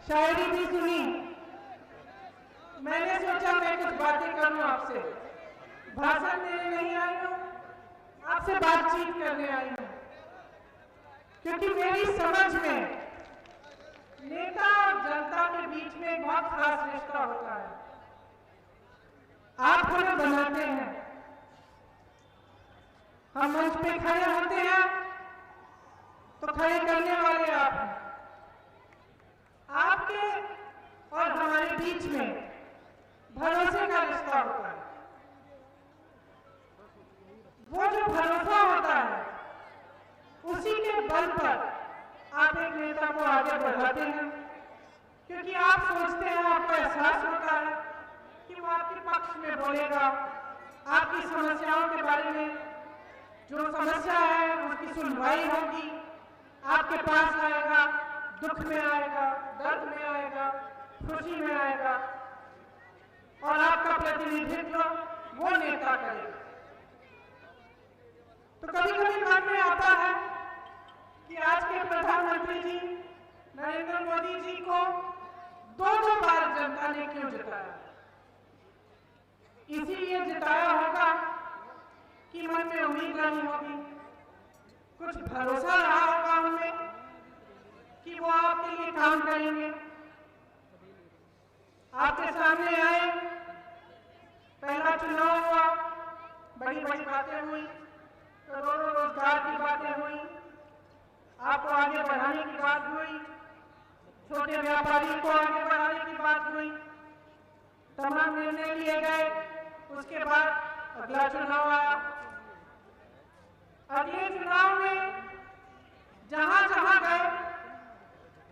शायरी भी सुनी। मैंने सोचा मैं कुछ बातें करूं आपसे। भाषण देने नहीं आई हूं, आपसे बातचीत करने आई हूं, क्योंकि मेरी समझ में नेता और जनता के बीच में एक बहुत खास रिश्ता होता है। आप हमें बनाते हैं, हम मंच पे खड़े होते हैं तो खड़े करने वाले आप हैं। आपके और हमारे बीच में भरोसे का रिश्ता होता है। वो जो भरोसा होता है उसी के बल पर आप एक नेता को आगे बढ़ाते हैं, क्योंकि आप सोचते हैं, आपको एहसास होता है कि वो आपके पक्ष में बोलेगा, आपकी समस्याओं के बारे में, जो समस्या है उसकी सुनवाई होगी, आपके पास आएगा, दुख में आएगा, दर्द में आएगा, खुशी में आएगा, और आपका प्रतिनिधित्व वो नेता करेगा। तो कभी कभी मन में आता है कि आज के प्रधानमंत्री जी नरेंद्र मोदी जी को दो बार जनता ने क्यों जिताया। इसीलिए जिताया होगा कि मन में उम्मीद रही होगी, कुछ भरोसा रहा होगा उनमें कि वो आपके लिए काम करेंगे। आपके सामने आए, पहला चुनाव हुआ, बड़ी बड़ी बातें हुई, करोड़ों रोजगार की बातें हुई, आपको आगे बढ़ाने की बात हुई, छोटे व्यापारी को आगे बढ़ाने की बात हुई, तमाम निर्णय लिए गए। उसके बाद अगला चुनाव आया। अगले चुनाव में जहां जहां गए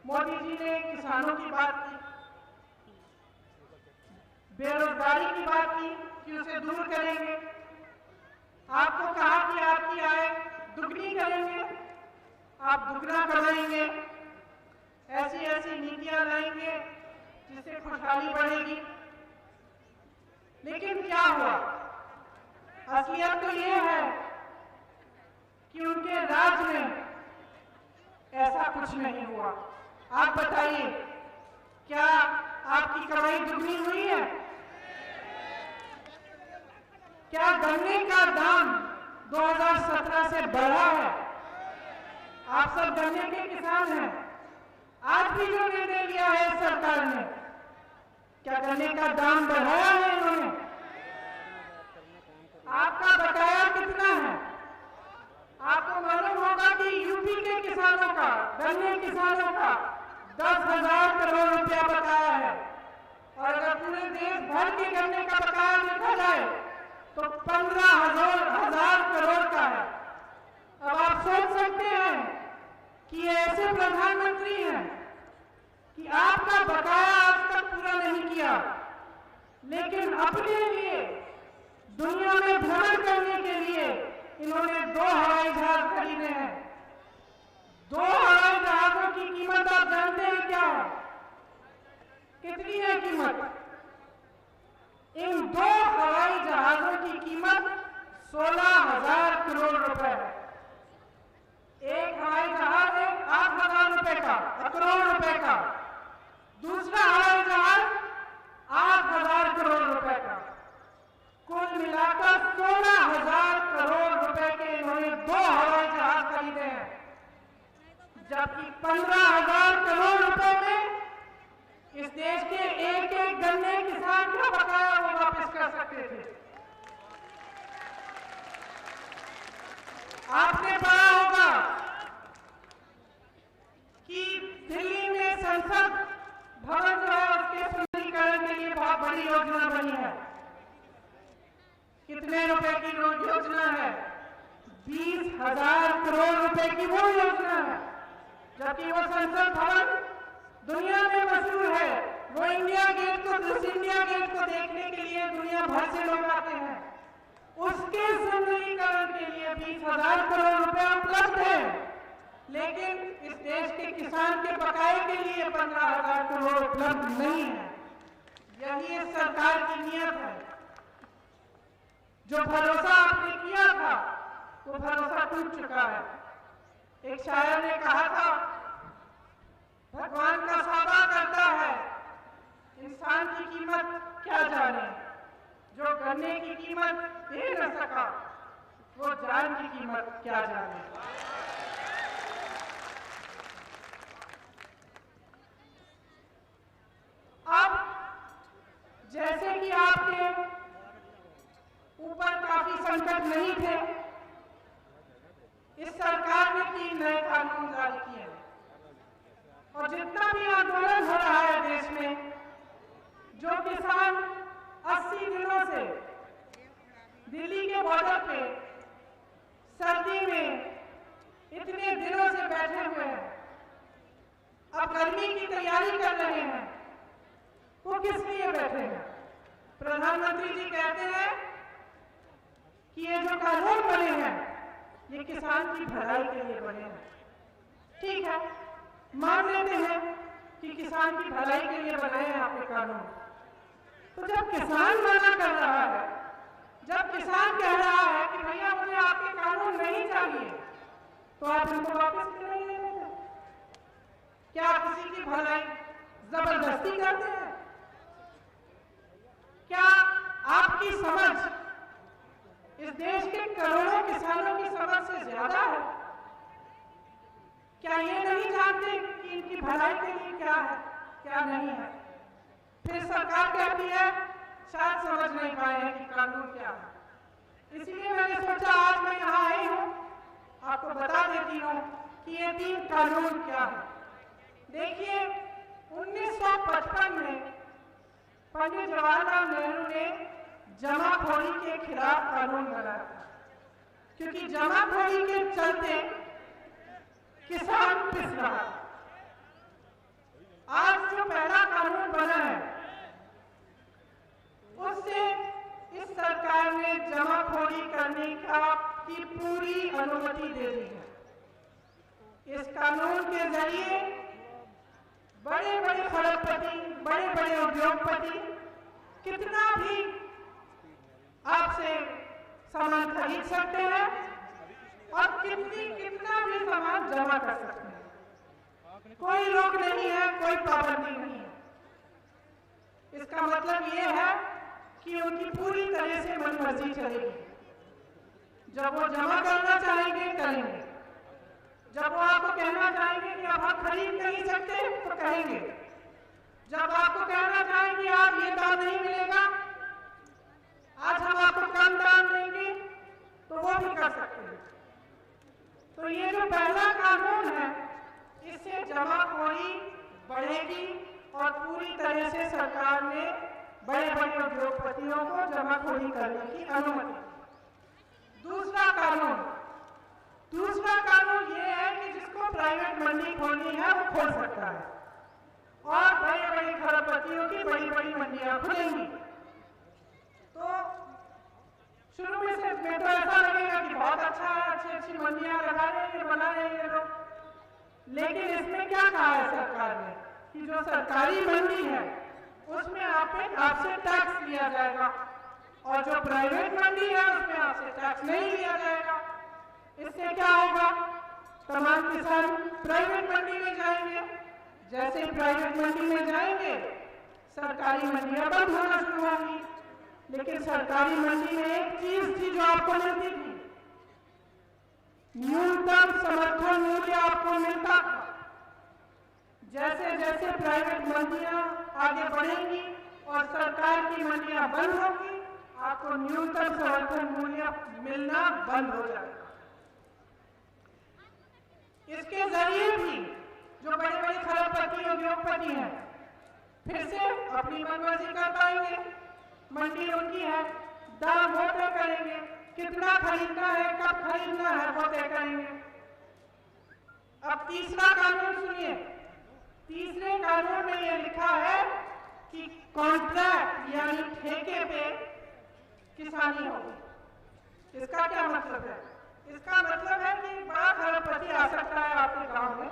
मोदी जी ने किसानों की बात की, बेरोजगारी की बात की कि उसे दूर करेंगे। आपको कहा कि आपकी आय दुगनी करेंगे, आप दुगना कराएंगे, ऐसी ऐसी नीतियां लाएंगे जिससे खुशहाली बढ़ेगी। लेकिन क्या हुआ? असलियत तो ये है कि उनके राज में ऐसा कुछ नहीं हुआ। आप बताइए, क्या आपकी कमाई दुगनी हुई है? क्या गन्ने का दाम 2017 से बढ़ा है? आप सब गन्ने के किसान हैं। आज भी जो निर्णय लिया है सरकार ने, क्या गन्ने का दाम बढ़ाया है इन्होंने? आपका बकाया कितना है? आपको मालूम होगा कि यूपी के किसानों का, गन्ने किसानों का 10,000 करोड़ रुपया बकाया है, और अगर पूरे देश भर के गन्ने का बकाया देखा जाए तो 15,000 करोड़ का है। अब आप सोच सकते हैं कि ऐसे प्रधानमंत्री हैं कि आपका बकाया आज तक पूरा नहीं किया, लेकिन अपने लिए दुनिया में भ्रमण करने के लिए इन्होंने 2 हवाई जहाज खरीदे हैं। 2 हवाई जहाजों की कीमत आप जानते हैं क्या है? कितनी है कीमत? इन 2 हवाई जहाजों की कीमत 16,000 करोड़ रुपए है। एक हवाई जहाज है 8,000 रुपए का, करोड़ रुपए का। दूसरा हवाई जहाज 8,000 करोड़ रुपए का। कुल मिलाकर 16,000 करोड़ रुपए के इन्होंने 2 हवाई जहाज खरीदे हैं, जबकि 15,000 करोड़ रुपए में इस देश के एक एक गन्ने किसान का बकाया वो वापस कर सकते थे। आपने पढ़ा होगा कि दिल्ली में संसद भवन जो है उसके सुंदरीकरण के लिए बहुत बड़ी योजना बनी है। कितने रुपए की योजना है? 20,000 करोड़ रुपए की वो योजना है, जबकि वो संसद भवन दुनिया में मशहूर है। वो इंडिया गेट को देखने के लिए दुनिया भर से लोग आते हैं। उसके सुंदरीकरण के लिए 20,000 करोड़ रुपए उपलब्ध है, लेकिन इस देश के किसान के बकाये के लिए 15,000 करोड़ उपलब्ध नहीं है। यही इस सरकार की नीयत है। जो भरोसा आपने किया था वो भरोसा टूट चुका है। एक शायर ने कहा था, भगवान का सौदा करता किसान की कीमत क्या जाने, जो गन्ने की कीमत दे न सका वो जान की कीमत क्या जाने। अब जैसे कि आपके ऊपर काफी संकट नहीं थे, इस सरकार ने 3 नए कानून जारी किए हैं और जितना भी आंदोलन हो रहा है देश में, जो किसान 80 दिनों से दिल्ली के बॉर्डर पे सर्दी में इतने दिनों से बैठे हुए हैं, अब गर्मी की तैयारी कर रहे हैं, वो किस लिए बैठे हैं? प्रधानमंत्री जी कहते हैं कि ये जो कानून बने हैं ये किसान की भलाई के लिए बने हैं। ठीक है, मान लेते हैं कि किसान की भलाई के लिए बनाए हैं आपने कानून। तो जब किसान मना कर रहा है, जब किसान कह रहा है कि भैया मुझे आपके कानून नहीं चाहिए, तो आप इनको वापस क्यों नहीं ले रहे? क्या किसी की भलाई जबरदस्ती करते हैं? क्या आपकी समझ इस देश के करोड़ों किसानों की समझ से ज्यादा है? क्या ये नहीं जानते कि इनकी भलाई के लिए क्या है, क्या नहीं है? फिर सरकार कहती है शायद समझ नहीं पाए हैं कि कानून क्या है। इसलिए मैंने सोचा आज मैं यहाँ आई हूँ, आपको बता देती हूँ कि ये 3 कानून क्या है। देखिए, 1955 में पंडित जवाहरलाल नेहरू ने जमाखोरी के खिलाफ कानून बनाया था, क्योंकि जमाखोरी के चलते किसान पिस रहा है। आज जो पहला कानून बना है उससे इस सरकार ने जमाखोरी करने की पूरी अनुमति दे दी है। इस कानून के जरिए बड़े बड़े खरबपति, बड़े बड़े उद्योगपति कितना भी आपसे सामान खरीद सकते हैं और कितना भी सामान जमा कर सकते हैं। कोई रोक नहीं है, कोई पाबंदी नहीं है। इसका मतलब ये है कि उनकी पूरी तरह से मनमर्जी चलेगी। जब वो जमा करना चाहेंगे करेंगे, जब वो आपको कहना चाहेंगे कि अब आप खरीद नहीं सकते तो कहेंगे, जब आपको कहना चाहेंगे आप ये दाम नहीं मिलेगा, आज हम आपको कम दाम देंगे, तो वो भी कर सकते हैं। तो ये जो पहला कानून है, इससे जमाखोरी बढ़ेगी और पूरी तरह से सरकार ने बड़े बड़े उद्योगपतियों को जमाखोरी करने की अनुमति। दूसरा कानून ये है कि जिसको प्राइवेट मंडी खोलनी है वो खोल सकता है और बड़े बड़े खरबपतियों की बड़ी बड़ी मंडियां खुलेंगी। तो शुरू में से मैं तो ऐसा लगेगा कि बहुत अच्छा है, अच्छी अच्छी मंडियां लगा रहे हैं, बना रहे हैं लोग, लेकिन इसमें क्या कहा है सरकार ने कि जो सरकारी मंडी है उसमें आपसे टैक्स लिया जाएगा और जो प्राइवेट मंडी है उसमें आपसे टैक्स नहीं लिया जाएगा। इससे क्या होगा? तमाम किसान प्राइवेट मंडी में जाएंगे, जैसे ही प्राइवेट मंडी में जाएंगे सरकारी मंडियां बंद होना शुरू होंगी। लेकिन सरकारी मंडी में एक चीज थी जो आपको मिलती थी, न्यूनतम समर्थन मूल्य आपको मिलता था। जैसे जैसे प्राइवेट मंडियां आगे बढ़ेंगी और सरकार की मंडियां बंद होंगी, आपको न्यूनतम समर्थन मूल्य मिलना बंद हो जाएगा। इसके जरिए भी जो बड़े बड़े खरबपति उद्योगपति हैं फिर से अपनी मनमर्जी कर पाएंगे। मंडी उनकी है, दाम वो तय करेंगे, कितना खरीदना है, कब खरीदना है वो तय करेंगे। अब तीसरा कानून सुनिए। तीसरे कानून में ये लिखा है कि कॉन्ट्रैक्ट यानी ठेके पे किसानी होगी। इसका क्या मतलब है? इसका मतलब है कि बड़ा खरबपति आ सकता है आपके गांव में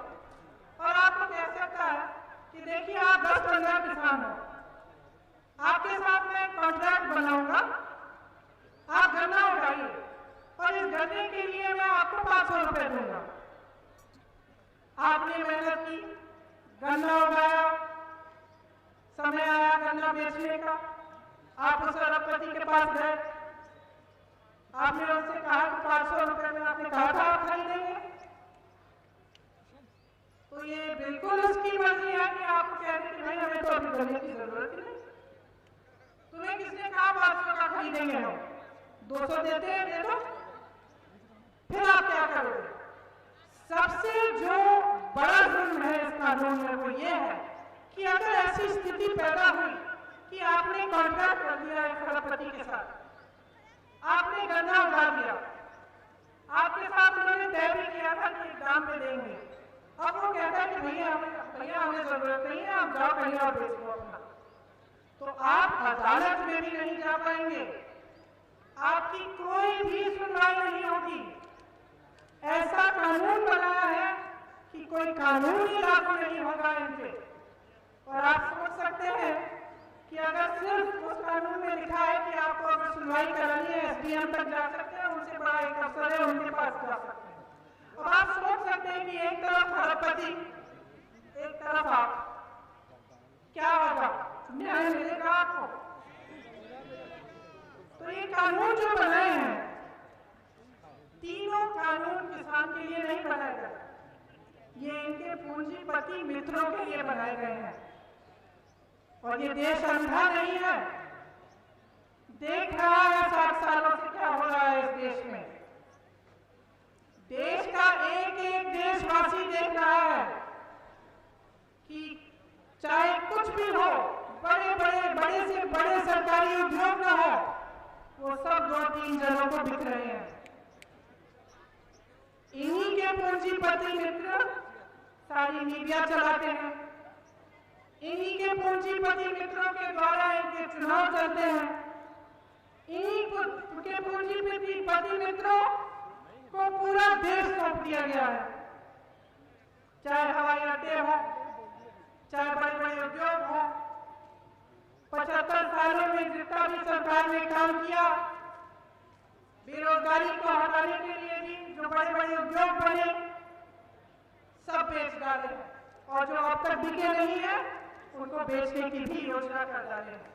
और आपको कह सकता है कि देखिए आप 10-15 किसान हो, आपके साथ मैं कॉन्ट्रैक्ट बनाऊंगा, आप गन्ना उगाइए और इस गन्ने के लिए मैं आपको 500 रुपए दूंगा। आपने मेहनत की, गन्ना उगाया, समय आया गन्ना बेचने का, आप उस अरबपति के पास गए, आपने उनसे कहा कि 500 रुपए में आपने कहा था आप खरीदेंगे, तो ये बिल्कुल उसकी मर्जी है कि आपको कह दें कि भाई हमें तो अभी गन्ने की जरूरत ही नहीं। तुम्हें किसने कहा 500 का खरीदेंगे हम? 200 देते हैं, दे दो। फिर आप क्या करोगे? सबसे जो बड़ा जुर्म है इस कानून में वो ये है कि अगर ऐसी स्थिति पैदा हुई कि आपने कॉन्ट्रैक्ट कर दिया एक अरबपति के साथ, आपने गन्ना उगा दिया, आपके साथ उन्होंने तय भी किया था कि दाम पे देंगे, अब वो कहता है कि भैया हमें जरूरत नहीं है, आप जाओ कहीं और बेच दो अपना, तो आप अदालत में भी नहीं जा पाएंगे, आपकी कोई भी सुनवाई नहीं होगी। ऐसा कानून बनाया है कि कोई कानून ही लागू नहीं होगा इन पे। और आप सोच सकते हैं कि अगर सिर्फ उस कानून में लिखा है कि आपको अगर सुनवाई करानी है एसडीएम तक जा सकते हैं, उनसे बड़ा एक अफसर है उनके पास जा सकते हैं। अब आप सोच सकते हैं कि एक तरफ अरबपति, एक तरफ आप, क्या होगा? न्याय मिलेगा आपको? तो ये कानून जो बनाए हैं, तीनों कानून किसान के लिए नहीं बनाए गए, ये इनके पूंजीपति मित्रों के लिए बनाए गए हैं। और ये देश अंधा नहीं है, देख रहा है 60 सालों से क्या हो रहा है इस देश में। देश का एक एक देशवासी देख रहा है कि चाहे कुछ भी हो, बड़े से बड़े सरकारी उद्योग न हो, वो सब 2-3 जनों को बिक रहे हैं। इन्हीं के पूंजीपति मित्र सारी मीडिया चलाते हैं, इन्हीं के पूंजीपति मित्रों के द्वारा इनके चुनाव चलते हैं, इन्हीं के पूंजीपति मित्रों को पूरा देश सौंप दिया गया है, चाहे हवाई अड्डे हो, चाहे बड़े बड़े उद्योग हो। 75 सालों में जितना भी सरकार ने काम किया, बेरोजगारी को हटाने के लिए भी जो बड़े बड़े उद्योग बने सब बेच डाले, और जो अब तक बिके नहीं है उनको बेचने की भी योजना कर डाले हैं।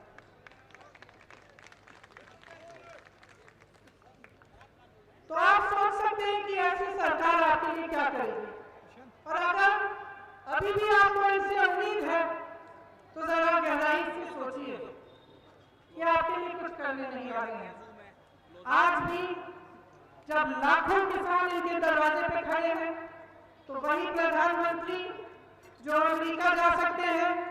तो आप सोच सकते हैं कि ऐसी सरकार आपके लिए क्या करेगी। और अगर अभी भी आपको इनसे उम्मीद है तो जरा गहराई से सोचिए कि आपके लिए कुछ करने नहीं वाले हैं। आज भी जब लाखों किसान इनके दरवाजे पे खड़े हैं, तो वही प्रधानमंत्री जो अमेरिका जा सकते हैं,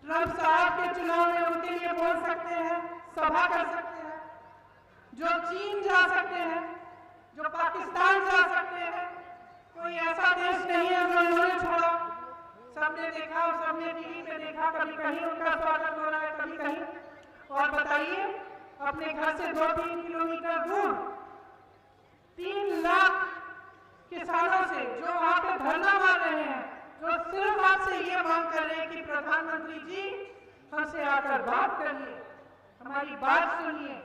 ट्रंप साहब के चुनाव में उनके लिए बोल सकते हैं, सभा कर सकते हैं, जो चीन जा सकते हैं, जो पाकिस्तान जा सकते हैं, कोई ऐसा देश नहीं है जो इन्होंने छोड़ा। सबने देखा और सबने टीवी पे देखा, कभी कहीं उनका स्वागत हो रहा है, कभी कहीं। और बताइए, अपने घर से 2-3 किलोमीटर दूर 3 लाख किसानों से जो वहां पे धरना मार रहे हैं, जो सिर्फ आपसे ये मांग कर रहे हैं कि प्रधानमंत्री जी हमसे आकर बात करिए, हमारी बात सुनिए।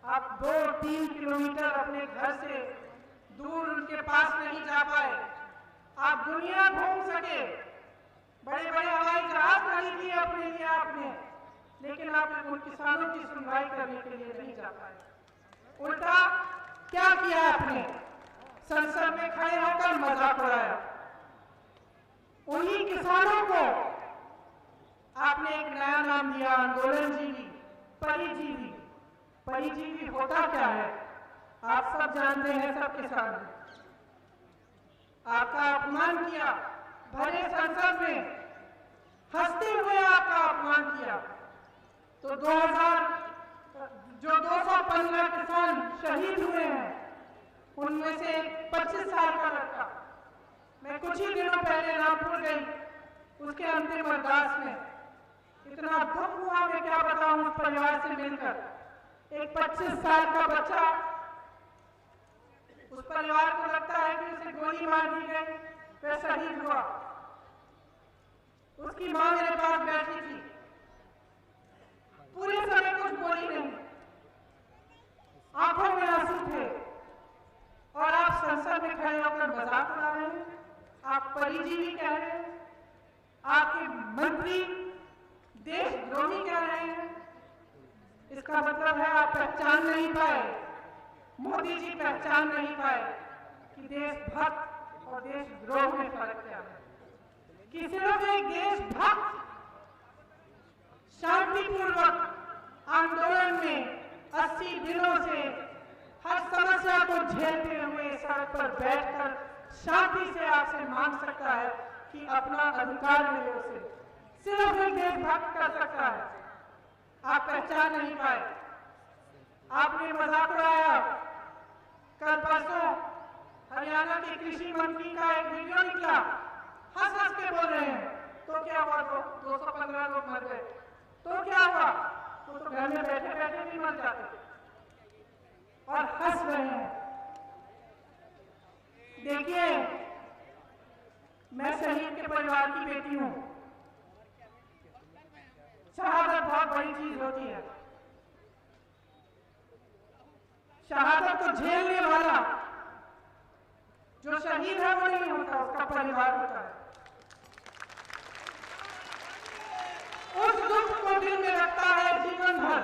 आप 2-3 किलोमीटर अपने घर से दूर उनके पास नहीं जा पाए, आप दुनिया घूम सके, बड़े बड़े हवाई जहाज खरीदिए अपने लिए आपने, लेकिन आप उन किसानों की सुनवाई करने के लिए नहीं जा पाए। उल्टा क्या किया आपने? संसद में खड़े होकर मजाक उड़ाया। उन्हीं किसानों को आपने एक नया नाम दिया, आंदोलनजीवी, परिजीवी। परिजीवी होता क्या है आप सब जानते हैं, सब किसान। आपका अपमान किया, भरे संसद में हंसते हुए आपका अपमान किया। तो 215 किसान शहीद हुए हैं, उनमें से 25 साल का लड़का, मैं कुछ ही दिनों पहले रामपुर गई, उसके अंतिम अरदास में इतना दुख हुआ, मैं क्या बताऊं उस परिवार से मिलकर। एक 25 साल का बच्चा, उस परिवार को लगता है कि उसे गोली मार दी गई, वह शहीद हुआ। उसकी मां मेरे पास बैठी थी, पूरे समय कुछ बोली नहीं, आंखों में आंसू थे, और आप संसद में खड़े होकर मजाक उड़ा रहे हैं, आप परिजीवी कह रहे हैं। आपके मंत्री इसका मतलब है आप पहचान नहीं पाए, मोदी जी पहचान नहीं पाए कि देशभक्त और देशद्रोह में फर्क क्या है। कि सिर्फ एक देशभक्त शांतिपूर्वक आंदोलन में 80 दिनों से हर समस्या को झेलते हुए सड़क पर बैठकर शांति से आपसे मांग सकता है कि अपना अधिकार मिले उसे, सिर्फ एक देशभक्त कर सकता है। आप पहचान नहीं पाए, आपने मजाक उड़ाया। कल परसों हरियाणा के कृषि मंत्री का एक वीडियो निकला, हंस हंस के बोल रहे हैं, तो क्या हुआ, 215 लोग मर गए, तो क्या हुआ, तो घर में बैठे बैठे भी मर जाते, और हंस रहे हैं। देखिए, मैं शहीद के परिवार की बेटी हूं। शहादत बहुत बड़ी चीज होती है। शहादत को झेलने वाला जो शहीद है वो नहीं होता, उसका परिवार होता है। उस दुख को दिल में रखता है जीवन भर,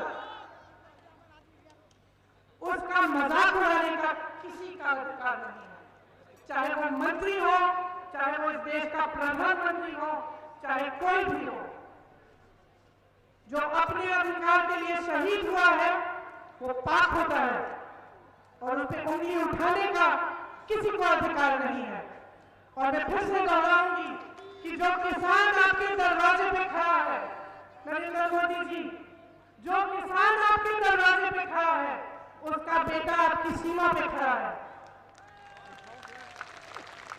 उसका मजाक उड़ाने का किसी का अधिकार नहीं है। चाहे वो मंत्री हो, चाहे वो इस देश का प्रधानमंत्री हो, चाहे कोई भी हो, जो अपने अधिकार के लिए शहीद हुआ है वो पाक होता है और उस पर उंगली उठाने का किसी को अधिकार नहीं है। और मैं फिर से दोहराऊंगी कि जो किसान आपके दरवाजे पे खड़ा है, नरेंद्र मोदी जी, जो किसान आपके दरवाजे पे खड़ा है, उसका बेटा आपकी सीमा पे खड़ा है।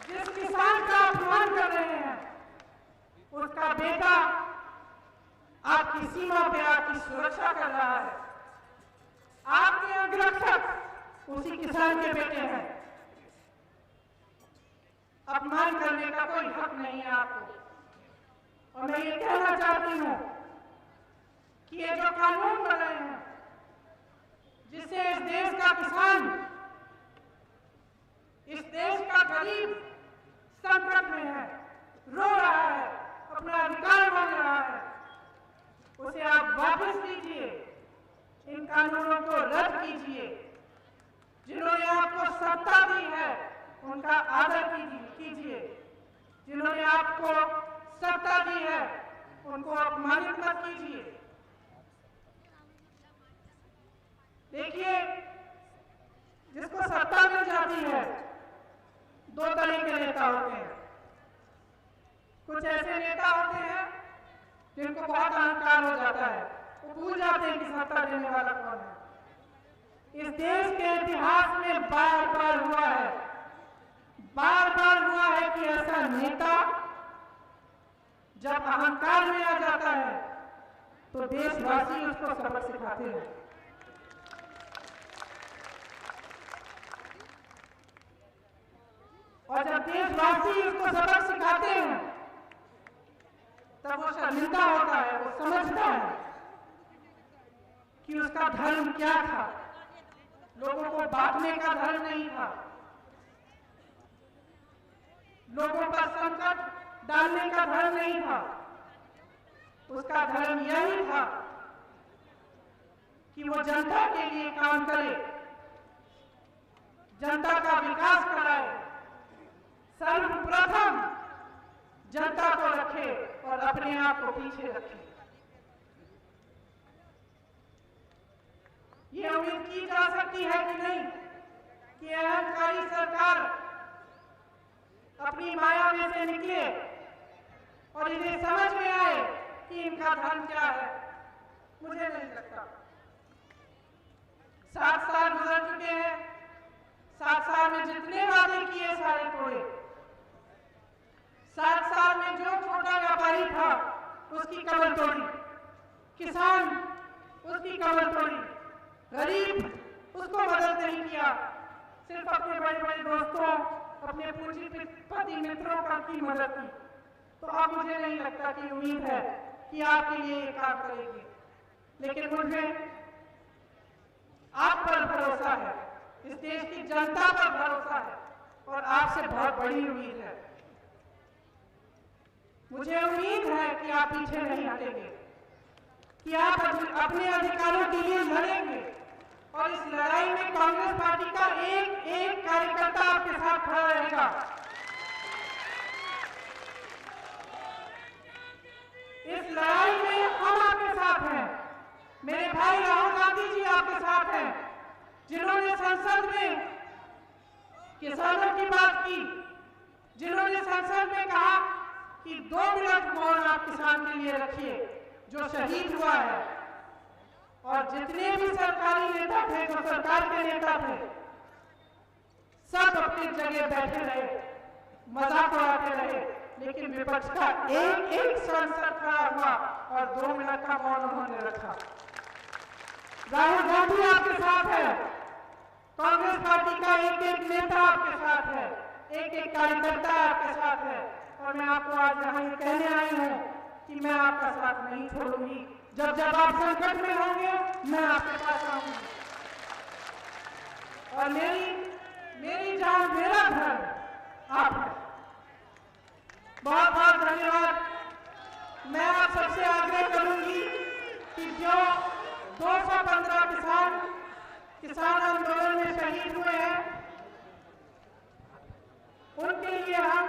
जिस किसान का अपमान कर रहे हैं, उसका बेटा आपकी सीमा पे आपकी सुरक्षा कर रहा है। आपके अंगरक्षक उसी किसान के बेटे हैं। अपमान करने का कोई हक नहीं है आपको। और मैं ये कहना चाहती हूं कि ये जो कानून बन रहे हैं, जिससे इस देश का किसान, इस देश का गरीब संकट में है, रो रहा है, अपना अधिकार मांग रहा है, उसे आप वापस लीजिए। इन कानूनों को रद्द कीजिए। जिन्होंने आपको सत्ता दी है उनका आदर कीजिए। जिन्होंने आपको सत्ता दी है उनको अपमानित मत कीजिए। देखिए, जिसको सत्ता मिल जाती है, दो तरह के नेता होते हैं। कुछ ऐसे नेता होते हैं जिनको बहुत अहंकार हो जाता है, वो भूल जाते हैं कि सत्ता देने वाला कौन है। इस देश के इतिहास में बार बार हुआ है, बार बार हुआ है कि ऐसा नेता जब अहंकार में आ जाता है तो देशवासी उसको सबक सिखाते हैं। और जब देशवासी उसको सबक सिखाते हैं तब वो शर्मिंदा होता है, वो समझता है कि उसका धर्म क्या था। लोगों को बांटने का धर्म नहीं था, लोगों पर संकट डालने का धर्म नहीं था। उसका धर्म यही था कि वो जनता के लिए काम करे, जनता का विकास कराए, सर्वप्रथम जनता को रखे और अपने आप को पीछे रखे। ये उम्मीद की जा सकती है कि नहीं कि अहंकारी सरकार अपनी माया में से निकले और इन्हें समझ में आए कि इनका धर्म क्या है। मुझे नहीं लगता। 7 साल गुजर चुके हैं। 7 साल में जितने वादे किए सारे तोड़े। 7 साल में जो छोटा व्यापारी था उसकी कमर तोड़ी, किसान उसकी कमर तोड़ी, गरीब उसको मदद नहीं किया, सिर्फ अपने बड़े बड़े दोस्तों, अपने पूंजीपति मित्रों का की मदद की। तो अब मुझे नहीं लगता कि उम्मीद है कि आपके लिए ये काम करेंगे। लेकिन मुझे आप पर भरोसा है, इस देश की जनता पर भरोसा है और आपसे बहुत बड़ी उम्मीद है। मुझे उम्मीद है कि आप पीछे नहीं हटेंगे, कि आप अपने अधिकारों के लिए लड़ेंगे और इस लड़ाई में कांग्रेस पार्टी का एक एक कार्यकर्ता आपके साथ खड़ा रहेगा। इस लड़ाई में हम आपके साथ हैं। मेरे भाई राहुल गांधी जी आपके साथ हैं, जिन्होंने संसद में किसानों की बात की, जिन्होंने संसद में कहा कि 2 मिनट मौन आप किसान के लिए रखिए जो शहीद हुआ है। और जितने भी सरकारी नेता थे, जो सरकार के नेता थे, सब अपनी जगह बैठे रहे, मजाक उड़ाते रहे, लेकिन विपक्ष का एक एक सांसद खड़ा हुआ और 2 मिनट का मौन उन्होंने रखा। राहुल गांधी आपके साथ है, कांग्रेस पार्टी का एक एक नेता आपके साथ है, एक एक कार्यकर्ता आपके साथ है। और मैं आपको आज यहाँ ये कहने आई हूँ कि मैं आपका साथ नहीं छोड़ूंगी। जब जब आप संकट में होंगे, मैं आपके पास आऊंगी। और मेरी जान, मेरा धर्म आप है। बहुत बहुत धन्यवाद। मैं आप सबसे आग्रह करूंगी कि जो 215 किसान आंदोलन में शहीद हुए हैं, उनके लिए हम